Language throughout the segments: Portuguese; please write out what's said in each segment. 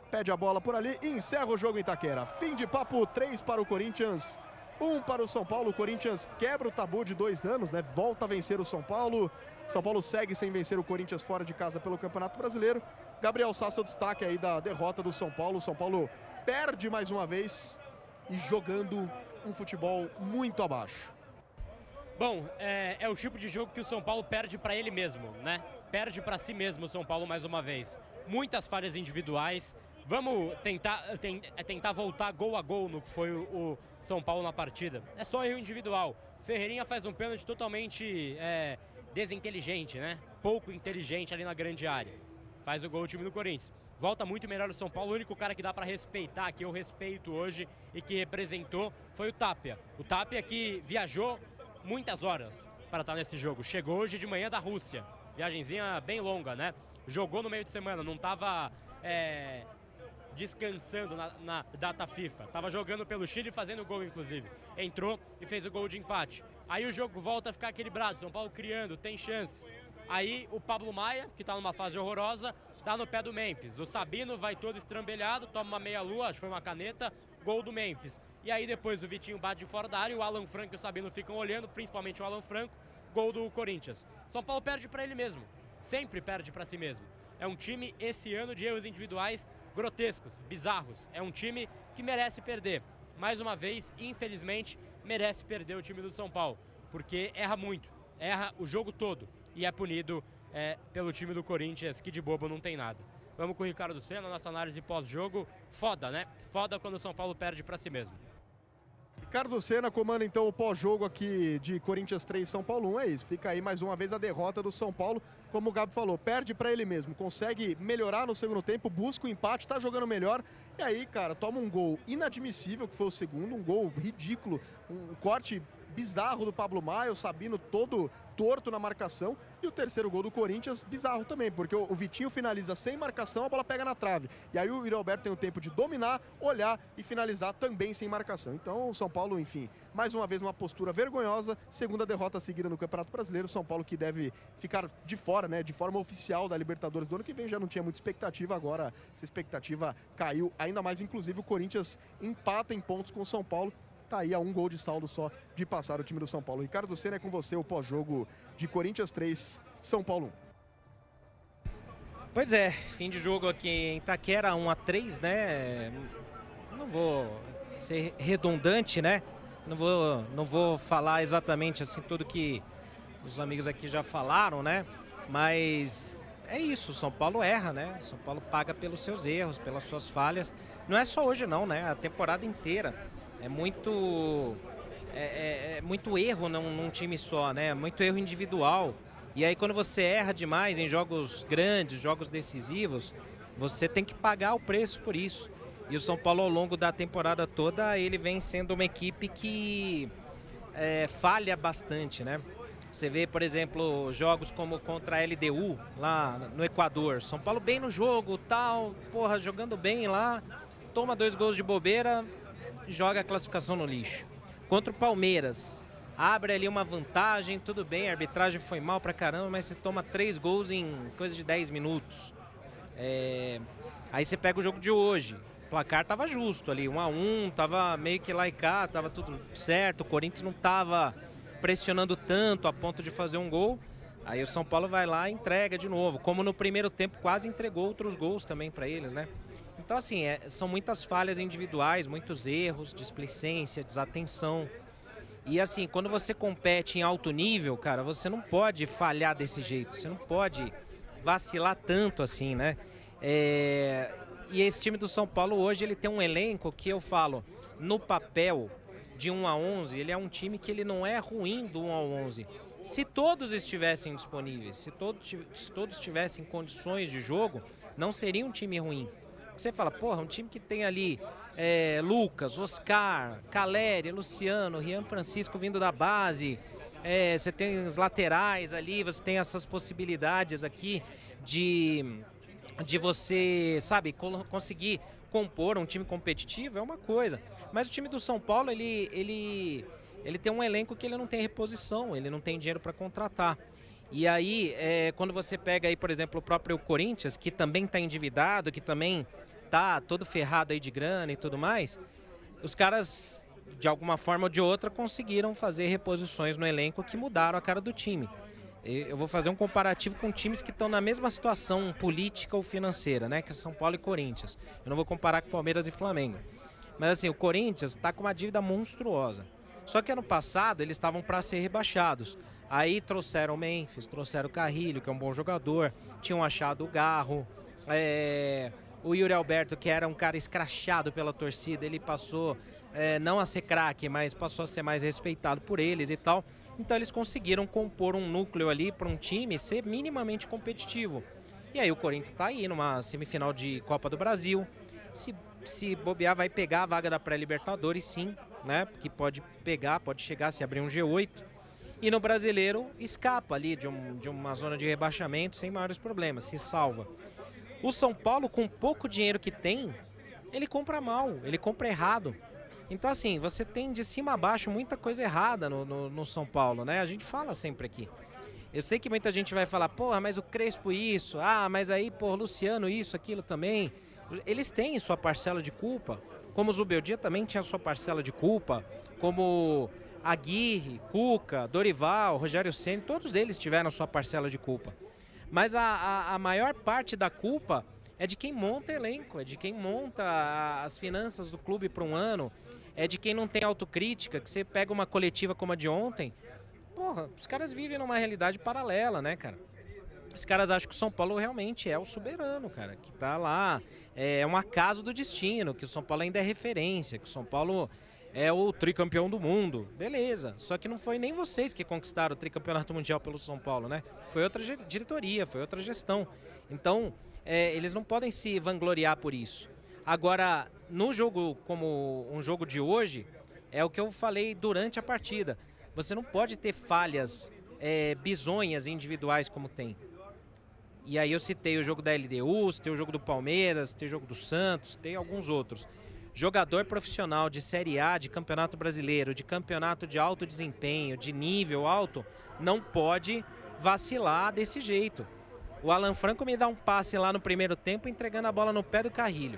Pede a bola por ali e encerra o jogo em Itaquera. Fim de papo, 3 para o Corinthians, 1 para o São Paulo. O Corinthians quebra o tabu de 2 anos, né? Volta a vencer o São Paulo. São Paulo segue sem vencer o Corinthians fora de casa pelo Campeonato Brasileiro. Gabriel Sá, seu destaque aí da derrota do São Paulo. O São Paulo perde mais uma vez e jogando um futebol muito abaixo. Bom, é o tipo de jogo que o São Paulo perde para ele mesmo, né? Perde para si mesmo o São Paulo mais uma vez. Muitas falhas individuais. Vamos tentar voltar gol a gol no que foi o São Paulo na partida. É só erro individual. Ferreirinha faz um pênalti totalmente desinteligente, né? Pouco inteligente ali na grande área. Faz o gol do time do Corinthians. Volta muito melhor o São Paulo. O único cara que dá para respeitar, que eu respeito hoje e que representou, foi o Tapia. O Tapia que viajou muitas horas para estar nesse jogo. Chegou hoje de manhã da Rússia. Viagenzinha bem longa, né? Jogou no meio de semana, não estava descansando na data FIFA. Estava jogando pelo Chile, fazendo gol, inclusive. Entrou e fez o gol de empate. Aí o jogo volta a ficar equilibrado. São Paulo criando, tem chances. Aí o Pablo Maia, que está numa fase horrorosa, dá no pé do Memphis. O Sabino vai todo estrambelhado, toma uma meia-lua, acho que foi uma caneta, gol do Memphis. E aí depois o Vitinho bate de fora da área, o Alan Franco e o Sabino ficam olhando, principalmente o Alan Franco, gol do Corinthians. São Paulo perde para ele mesmo, sempre perde para si mesmo. É um time esse ano de erros individuais grotescos, bizarros. É um time que merece perder. Mais uma vez, infelizmente, merece perder o time do São Paulo, porque erra muito, erra o jogo todo e é punido pelo time do Corinthians, que de bobo não tem nada. Vamos com o Ricardo Senna, nossa análise pós-jogo. Foda, né? Foda quando o São Paulo perde para si mesmo. Ricardo Senna comanda então o pós-jogo aqui de Corinthians 3, São Paulo 1. É isso, fica aí mais uma vez a derrota do São Paulo. Como o Gabi falou, perde para ele mesmo, consegue melhorar no segundo tempo, busca o empate, tá jogando melhor. E aí, cara, toma um gol inadmissível, que foi o segundo, um gol ridículo, um corte bizarro do Pablo Maia, o Sabino todo torto na marcação, e o terceiro gol do Corinthians bizarro também, porque o Vitinho finaliza sem marcação, a bola pega na trave, e aí o Yuri Alberto tem o tempo de dominar, olhar e finalizar também sem marcação. Então o São Paulo, enfim, mais uma vez uma postura vergonhosa, segunda derrota seguida no Campeonato Brasileiro. São Paulo que deve ficar de fora, né, de forma oficial da Libertadores do ano que vem. Já não tinha muita expectativa, agora essa expectativa caiu ainda mais. Inclusive o Corinthians empata em pontos com o São Paulo. Tá aí a um gol de saldo só de passar o time do São Paulo. Ricardo Senna, é com você o pós-jogo de Corinthians 3, São Paulo 1. Pois é, fim de jogo aqui em Itaquera, 1-3, né? Não vou ser redundante, né? Não vou falar exatamente assim tudo que os amigos aqui já falaram, né? Mas é isso, o São Paulo erra, né? O São Paulo paga pelos seus erros, pelas suas falhas. Não é só hoje não, né? A temporada inteira. É muito erro num time só, né? Muito erro individual. E aí quando você erra demais em jogos grandes, jogos decisivos, você tem que pagar o preço por isso. E o São Paulo ao longo da temporada toda, ele vem sendo uma equipe que falha bastante, né? Você vê, por exemplo, jogos como contra a LDU, lá no Equador. São Paulo bem no jogo, tal, porra, jogando bem lá, toma 2 gols de bobeira, joga a classificação no lixo. Contra o Palmeiras, abre ali uma vantagem, tudo bem, a arbitragem foi mal pra caramba, mas você toma 3 gols em coisa de 10 minutos. Aí você pega o jogo de hoje, o placar tava justo ali, 1-1, tava meio que lá e cá, tava tudo certo, o Corinthians não tava pressionando tanto a ponto de fazer um gol. Aí o São Paulo vai lá e entrega de novo, como no primeiro tempo quase entregou outros gols também pra eles, né? Então, assim, são muitas falhas individuais, muitos erros, displicência, desatenção. E, assim, quando você compete em alto nível, cara, você não pode falhar desse jeito. Você não pode vacilar tanto assim, né? E esse time do São Paulo hoje, ele tem um elenco que eu falo, no papel, de 1-11, ele é um time que ele não é ruim do 1-11. Se todos estivessem disponíveis, se todos tivessem condições de jogo, não seria um time ruim. Você fala, porra, um time que tem ali Lucas, Oscar, Caleri, Luciano, Rian Francisco vindo da base, você tem os laterais ali, você tem essas possibilidades aqui de você, sabe, conseguir compor um time competitivo, é uma coisa. Mas o time do São Paulo, ele tem um elenco que ele não tem reposição, ele não tem dinheiro para contratar. E aí, quando você pega aí, por exemplo, o próprio Corinthians, que também está endividado, que também tá todo ferrado aí de grana e tudo mais, os caras, de alguma forma ou de outra, conseguiram fazer reposições no elenco que mudaram a cara do time. Eu vou fazer um comparativo com times que estão na mesma situação política ou financeira, né? Que é São Paulo e Corinthians. Eu não vou comparar com Palmeiras e Flamengo. Mas assim, o Corinthians está com uma dívida monstruosa. Só que ano passado eles estavam para ser rebaixados. Aí trouxeram o Memphis, trouxeram o Carrilho, que é um bom jogador. Tinham achado o Garro. O Yuri Alberto, que era um cara escrachado pela torcida, ele passou não a ser craque, mas passou a ser mais respeitado por eles e tal. Então eles conseguiram compor um núcleo ali para um time ser minimamente competitivo. E aí o Corinthians está aí numa semifinal de Copa do Brasil. Se bobear, vai pegar a vaga da pré-Libertadores, sim, né? Porque pode pegar, pode chegar se abrir um G8. E no Brasileiro escapa ali de uma zona de rebaixamento sem maiores problemas, se salva. O São Paulo, com pouco dinheiro que tem, ele compra mal, ele compra errado. Então, assim, você tem de cima a baixo muita coisa errada no São Paulo, né? A gente fala sempre aqui. Eu sei que muita gente vai falar, porra, mas o Crespo isso, mas aí, pô, Luciano isso, aquilo também. Eles têm sua parcela de culpa, como o Zubeldia também tinha sua parcela de culpa, como Aguirre, Cuca, Dorival, Rogério Ceni, todos eles tiveram sua parcela de culpa. Mas a maior parte da culpa é de quem monta elenco, é de quem monta as finanças do clube para um ano, é de quem não tem autocrítica, que você pega uma coletiva como a de ontem, porra, os caras vivem numa realidade paralela, né, cara? Os caras acham que o São Paulo realmente é o soberano, cara, que tá lá, é um acaso do destino, que o São Paulo ainda é referência, que o São Paulo é o tricampeão do mundo, beleza. Só que não foi nem vocês que conquistaram o tricampeonato mundial pelo São Paulo, né? Foi outra diretoria, foi outra gestão. Então, eles não podem se vangloriar por isso. Agora, no jogo como um jogo de hoje, é o que eu falei durante a partida. Você não pode ter falhas bizonhas individuais como tem. E aí eu citei o jogo da LDU, citei o jogo do Palmeiras, citei o jogo do Santos, citei alguns outros. Jogador profissional de Série A, de Campeonato Brasileiro, de campeonato de alto desempenho, de nível alto, não pode vacilar desse jeito. O Alan Franco me dá um passe lá no primeiro tempo, entregando a bola no pé do Carrilho.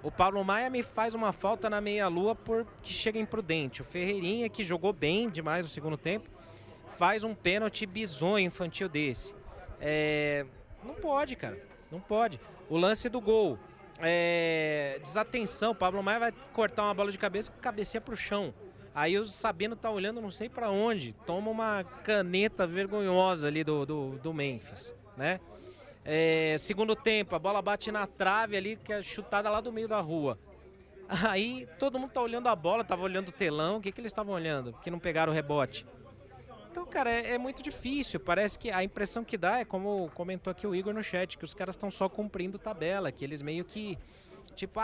O Pablo Maia me faz uma falta na meia-lua porque chega imprudente. O Ferreirinha, que jogou bem demais no segundo tempo, faz um pênalti bizonho infantil desse. Não pode, cara. Não pode. O lance do gol. Desatenção. O Pablo Maia vai cortar uma bola de cabeça, cabeceia pro chão. Aí o Sabino tá olhando não sei para onde. Toma uma caneta vergonhosa ali do Memphis, né? Segundo tempo, a bola bate na trave ali, que é chutada lá do meio da rua. Aí todo mundo tá olhando a bola, tava olhando o telão. O que eles estavam olhando? Que não pegaram o rebote. Então, cara, é muito difícil. Parece que a impressão que dá é, como comentou aqui o Igor no chat, que os caras estão só cumprindo tabela, que eles meio que, tipo,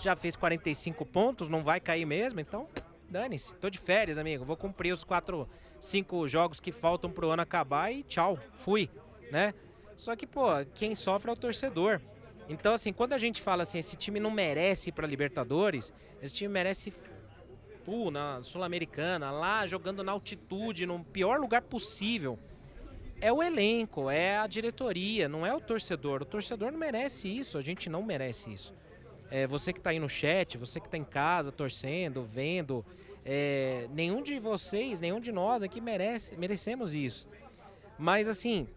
já fez 45 pontos, não vai cair mesmo, então dane-se. Tô de férias, amigo, vou cumprir os 4, 5 jogos que faltam pro ano acabar e tchau, fui, né? Só que, pô, quem sofre é o torcedor. Então, assim, quando a gente fala assim, esse time não merece ir pra Libertadores, esse time merece na Sul-Americana, lá jogando na altitude, no pior lugar possível. É o elenco, é a diretoria, não é o torcedor. O torcedor não merece isso, a gente não merece isso. Você que está aí no chat, você que está em casa torcendo, vendo, nenhum de vocês, nenhum de nós aqui merecemos isso. Mas assim,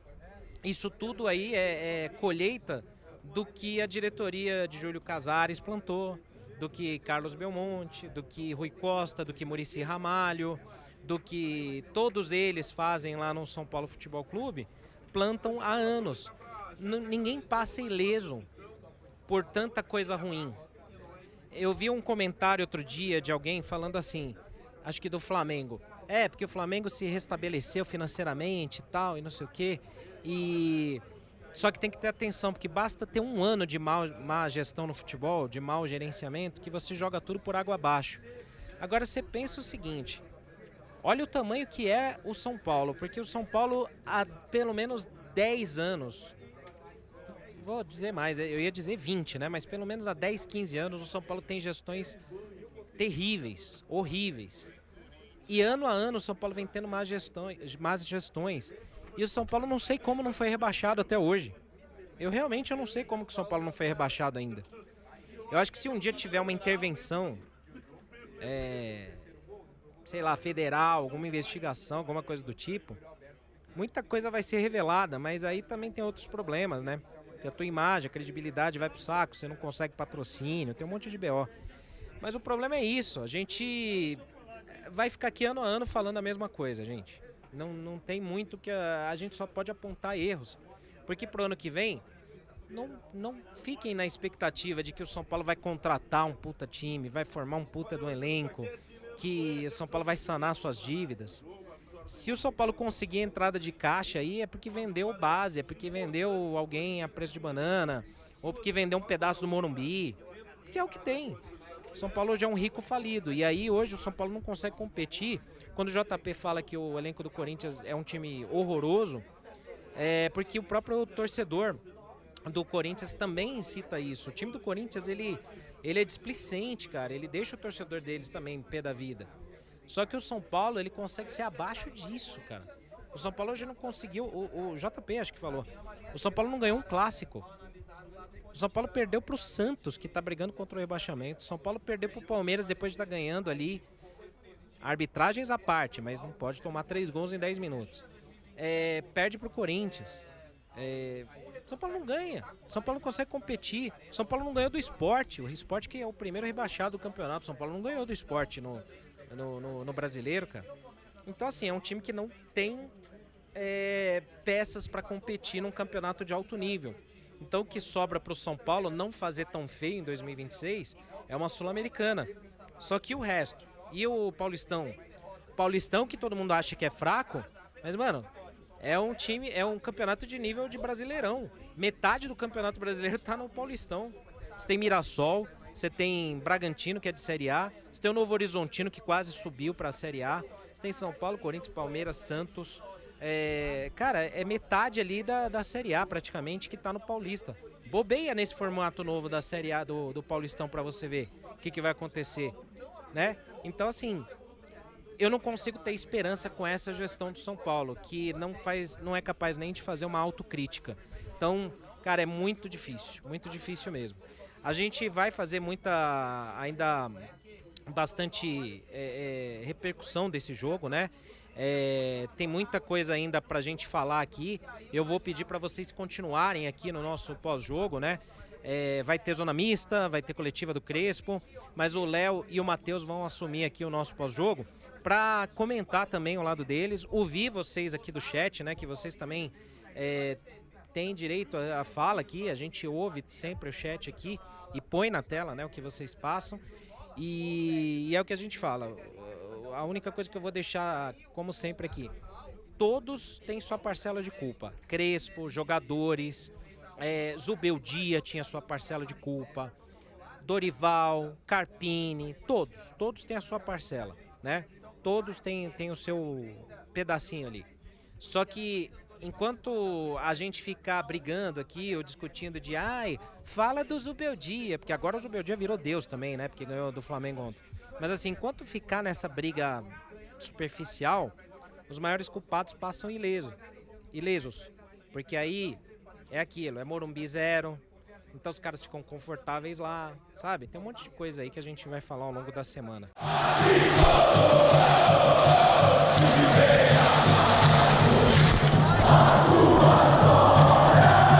isso tudo aí é colheita do que a diretoria de Júlio Casares plantou, do que Carlos Belmonte, do que Rui Costa, do que Muricy Ramalho, do que todos eles fazem lá no São Paulo Futebol Clube, plantam há anos. Ninguém passa ileso por tanta coisa ruim. Eu vi um comentário outro dia de alguém falando assim, acho que do Flamengo. Porque o Flamengo se restabeleceu financeiramente e tal, e não sei o quê. Só que tem que ter atenção, porque basta ter um ano de má gestão no futebol, de mau gerenciamento, que você joga tudo por água abaixo. Agora você pensa o seguinte, olha o tamanho que é o São Paulo, porque o São Paulo há pelo menos 10 anos, vou dizer mais, eu ia dizer 20, né? Mas pelo menos há 10, 15 anos o São Paulo tem gestões terríveis, horríveis. E ano a ano o São Paulo vem tendo más gestões. E o São Paulo não sei como não foi rebaixado até hoje. Eu não sei como que o São Paulo não foi rebaixado ainda. Eu acho que se um dia tiver uma intervenção, sei lá, federal, alguma investigação, alguma coisa do tipo, muita coisa vai ser revelada, mas aí também tem outros problemas, né? Porque a tua imagem, a credibilidade vai pro saco, você não consegue patrocínio, tem um monte de BO. Mas o problema é isso, a gente vai ficar aqui ano a ano falando a mesma coisa, gente. Não tem muito que a gente só pode apontar erros. Porque pro ano que vem, não fiquem na expectativa de que o São Paulo vai contratar um puta time, vai formar um puta do elenco, que o São Paulo vai sanar suas dívidas. Se o São Paulo conseguir entrada de caixa aí, é porque vendeu base, é porque vendeu alguém a preço de banana, ou porque vendeu um pedaço do Morumbi, que é o que tem. O São Paulo hoje é um rico falido, e aí hoje o São Paulo não consegue competir. Quando o JP fala que o elenco do Corinthians é um time horroroso, é porque o próprio torcedor do Corinthians também incita isso. O time do Corinthians, ele é displicente, cara, ele deixa o torcedor deles também pé da vida. Só que o São Paulo, ele consegue ser abaixo disso, cara. O São Paulo hoje não conseguiu, o JP acho que falou, o São Paulo não ganhou um clássico. O São Paulo perdeu pro Santos, que tá brigando contra o rebaixamento. O São Paulo perdeu pro Palmeiras depois de estar ganhando ali. Arbitragens à parte, mas não pode tomar 3 gols em 10 minutos. Perde pro Corinthians. São Paulo não ganha. São Paulo não consegue competir. São Paulo não ganhou do Sport. O Sport que é o primeiro rebaixado do campeonato. São Paulo não ganhou do Sport no Brasileiro, cara. Então, assim, é um time que não tem peças para competir num campeonato de alto nível. Então, o que sobra para o São Paulo não fazer tão feio em 2026 é uma Sul-Americana. Só que o resto. E o Paulistão? Paulistão que todo mundo acha que é fraco, mas, mano, é um time, é um campeonato de nível de Brasileirão. Metade do campeonato brasileiro tá no Paulistão. Você tem Mirassol, você tem Bragantino, que é de Série A, você tem o Novo Horizontino, que quase subiu para a Série A, você tem São Paulo, Corinthians, Palmeiras, Santos. Cara, é metade ali da Série A praticamente que tá no Paulista. Bobeia nesse formato novo da Série A do Paulistão para você ver o que vai acontecer, né? Então, assim, eu não consigo ter esperança com essa gestão do São Paulo, que não é capaz nem de fazer uma autocrítica. Então, cara, é muito difícil mesmo. A gente vai fazer ainda bastante repercussão desse jogo, né? Tem muita coisa ainda pra gente falar aqui. Eu vou pedir para vocês continuarem aqui no nosso pós-jogo, né? Vai ter zona mista, vai ter coletiva do Crespo, mas o Léo e o Matheus vão assumir aqui o nosso pós-jogo para comentar também o lado deles, ouvir vocês aqui do chat, né? Que vocês também têm direito à fala aqui, a gente ouve sempre o chat aqui e põe na tela, né? O que vocês passam e é o que a gente fala. A única coisa que eu vou deixar, como sempre aqui, todos têm sua parcela de culpa. Crespo, jogadores, Zubeldia tinha sua parcela de culpa, Dorival, Carpini, todos têm a sua parcela, né? Todos têm o seu pedacinho ali. Só que enquanto a gente ficar brigando aqui ou discutindo de fala do Zubeldia, porque agora o Zubeldia virou Deus também, né? Porque ganhou do Flamengo ontem. Mas assim, enquanto ficar nessa superficial, os maiores culpados passam ilesos. Porque aí é aquilo, é Morumbi 0, então os caras ficam confortáveis lá, sabe? Tem um monte de coisa aí que a gente vai falar ao longo da semana. A tua glória